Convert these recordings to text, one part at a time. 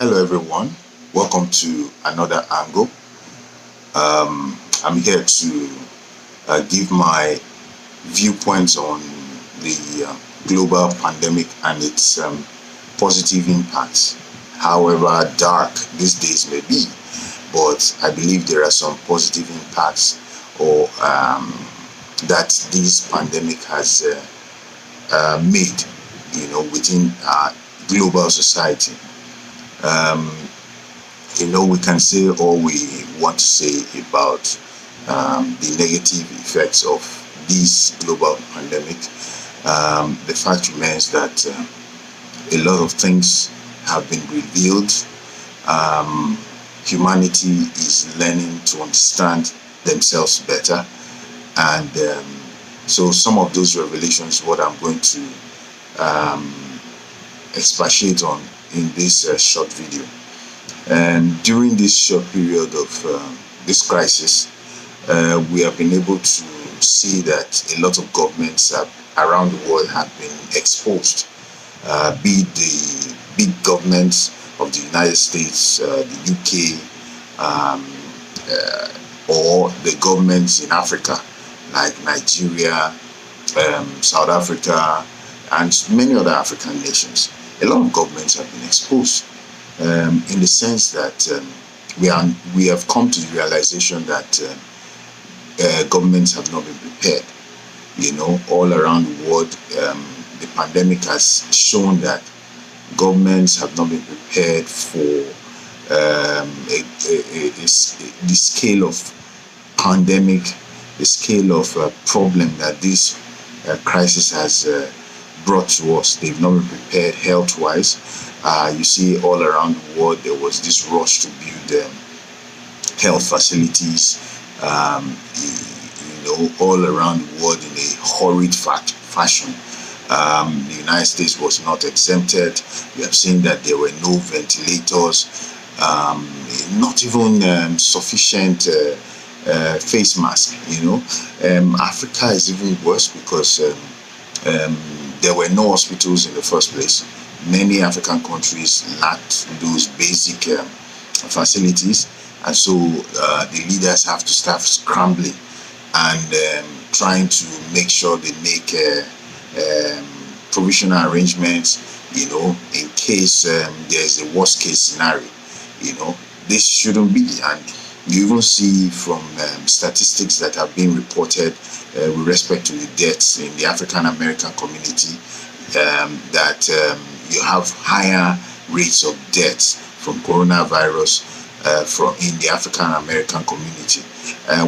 Hello everyone, welcome to Another Angle. I'm here to give my viewpoints on the global pandemic and its positive impacts. However dark these days may be, but I believe there are some positive impacts or that this pandemic has made, within our global society. Um, we can say all we want to say about the negative effects of this global pandemic. The fact remains that a lot of things have been revealed. Um, Humanity is learning to understand themselves better, and so some of those revelations, what I'm going to um, expatiate on in this short video. And during this short period of this crisis, we have been able to see that a lot of governments around the world have been exposed, be it the big governments of the United States, the UK, um, or the governments in Africa, like Nigeria, South Africa, and many other African nations. A lot of governments have been exposed in the sense that we have come to the realization that governments have not been prepared. All around the world, the pandemic has shown that governments have not been prepared for the scale of pandemic, the scale of problem that this crisis has brought to us. They've not been prepared health-wise. You see, all around the world, there was this rush to build health facilities, all around the world in a hurried fashion. The United States was not exempted. We have seen that there were no ventilators, not even sufficient face mask. Africa is even worse because there were no hospitals in the first place. Many African countries lacked those basic facilities, and so the leaders have to start scrambling and trying to make sure they make provisional arrangements, in case there's a worst case scenario. This shouldn't be, and you even see from statistics that have been reported with respect to the deaths in the African American community, that you have higher rates of deaths from coronavirus from in the African American community.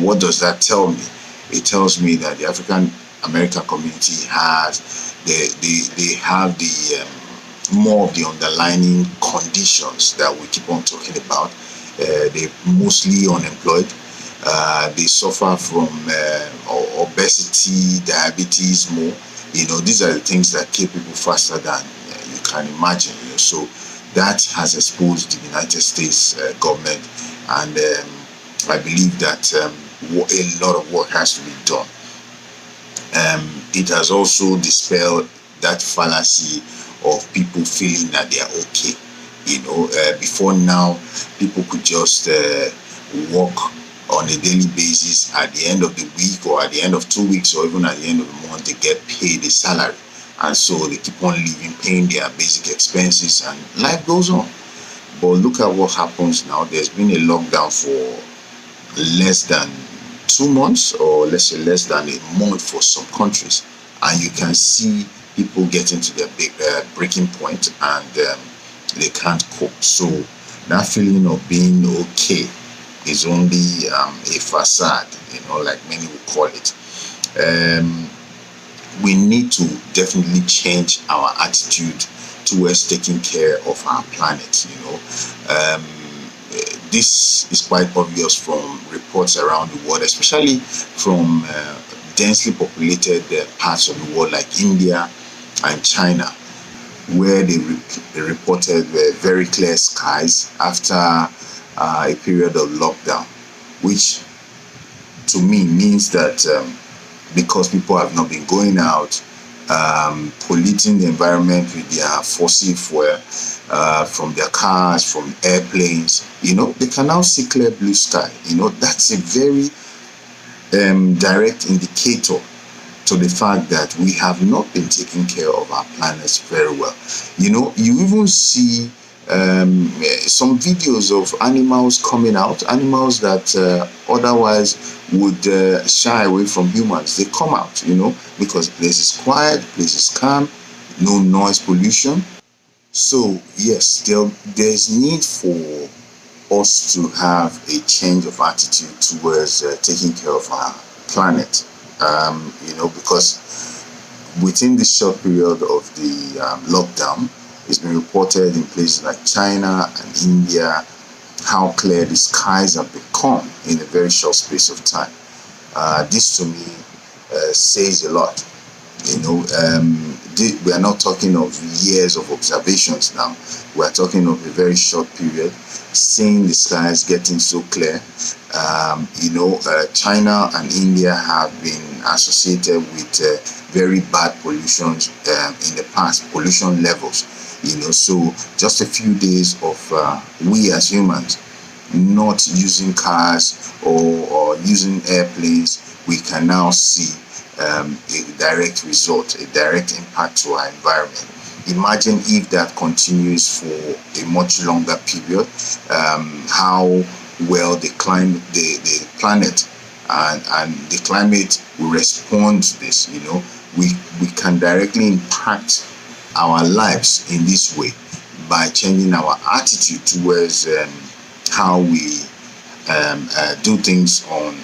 What does that tell me? It tells me that the African American community they have the more of the underlying conditions that we keep on talking about. They're mostly unemployed. They suffer from obesity, diabetes more. These are the things that kill people faster than you can imagine. So that has exposed the United States government, and I believe that a lot of work has to be done. It has also dispelled that fallacy of people feeling that they are okay. Before now, people could just work on a daily basis. At the end of the week, or at the end of 2 weeks, or even at the end of the month, they get paid a salary, and so they keep on living, paying their basic expenses, and life goes on. But look at what happens now. There's been a lockdown for less than 2 months, or let's say less than a month for some countries, and you can see people getting to their big breaking point, and they can't cope. So that feeling of being okay is only a facade, like many would call it. We need to definitely change our attitude towards taking care of our planet. This is quite obvious from reports around the world, especially from densely populated parts of the world like India and China, where they reported very clear skies after a period of lockdown, which to me means that because people have not been going out, polluting the environment with their fossil fuel from their cars, from airplanes, they can now see clear blue sky. That's a very direct indicator to the fact that we have not been taking care of our planets very well. You even see some videos of animals coming out, animals that otherwise would shy away from humans. They come out, because place is quiet, place is calm, no noise pollution. So yes, there's need for us to have a change of attitude towards taking care of our planet. Because within this short period of the lockdown, it's been reported in places like China and India how clear the skies have become in a very short space of time. This to me says a lot. We are not talking of years of observations now. We are talking of a very short period, seeing the skies getting so clear. China and India have been associated with very bad pollutions in the past, pollution levels. So just a few days of we as humans not using cars or using airplanes, we can now see a direct result, a direct impact to our environment. Imagine if that continues for a much longer period, how well the planet and the climate will respond to this. We can directly impact our lives in this way by changing our attitude towards how we do things on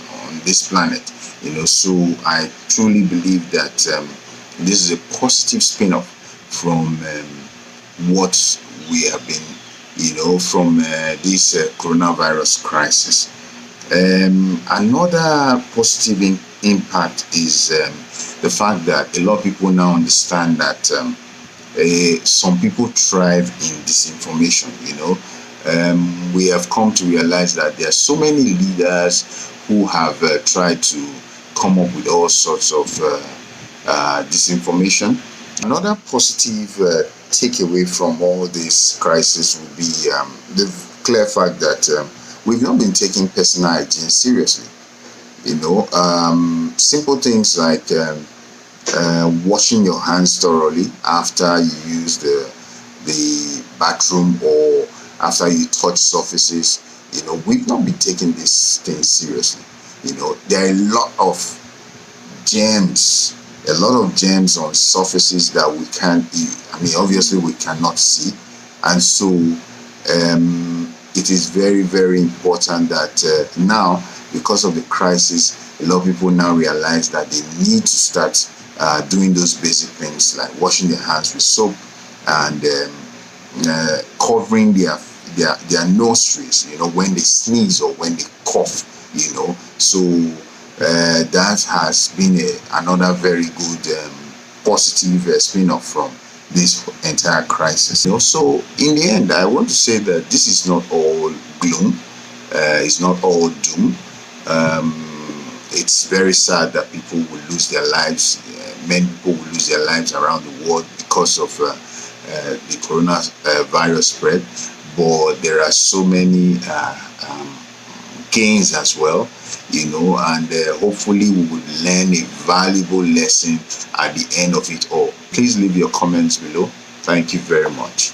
this planet. So I truly believe that this is a positive spin-off from what we have been, from this coronavirus crisis. Another positive impact is the fact that a lot of people now understand that some people thrive in disinformation. We have come to realize that there are so many leaders who have tried to come up with all sorts of disinformation. Another positive takeaway from all this crisis would be the clear fact that we've not been taking personal hygiene seriously. Simple things like washing your hands thoroughly after you use the bathroom or after you touch surfaces. We've not been taking this thing seriously. There are a lot of germs on surfaces that we can't obviously we cannot see. And so it is very, very important that now, because of the crisis, a lot of people now realize that they need to start doing those basic things like washing their hands with soap and covering their nostrils, when they sneeze or when they cough, So that has been another very good positive spin-off from this entire crisis. So in the end, I want to say that this is not all gloom. It's not all doom. It's very sad that people will lose their lives. Many people will lose their lives around the world because of the coronavirus spread. But there are so many gains as well, and hopefully we will learn a valuable lesson at the end of it all. Please leave your comments below. Thank you very much.